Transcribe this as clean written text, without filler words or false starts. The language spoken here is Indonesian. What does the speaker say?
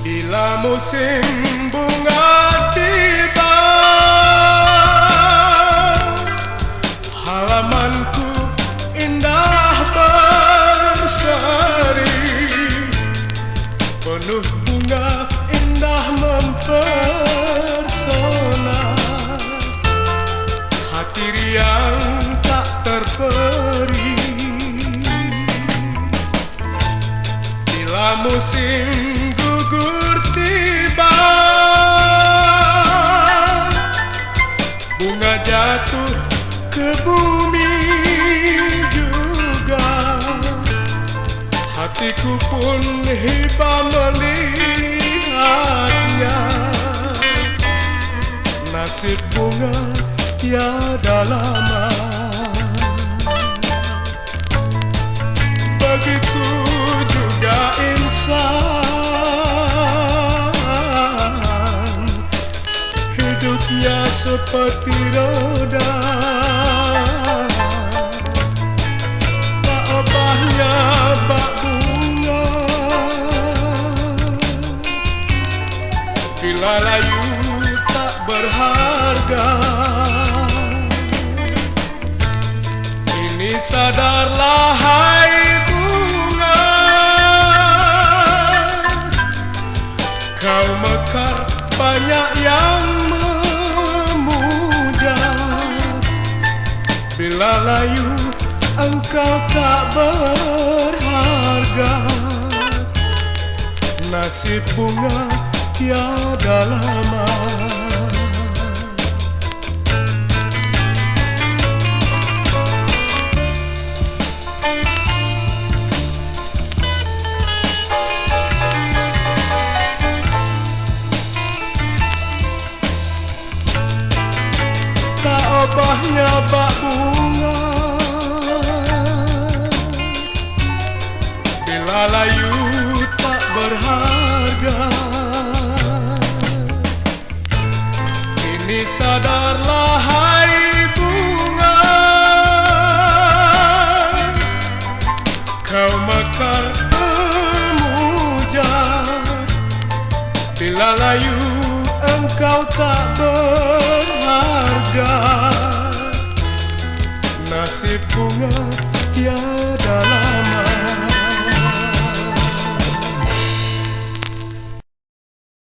Bila musim bunga tiba, halamanku indah berseri, penuh bunga indah mempersona, hati riang tak terperi. Bila musim gugur tiba, bunga jatuh ke bumi juga, hatiku pun hibah melihatnya. Nasib bunga tiada lama, begitu juga insan, hidupnya seperti roda, tak obahnya bak bunga. Bila layu tak berharga, ini sadarlah hai bunga, kau mekar banyak yang memuja. Bila layu engkau tak berharga, nasib bunga tiada lama. Tak obahnya bak bunga, bila layu tak berharga, ini sadarlah hai bunga, kau mekar memuja. Bila layu engkau tak berharga, nasib bunga tiada lama.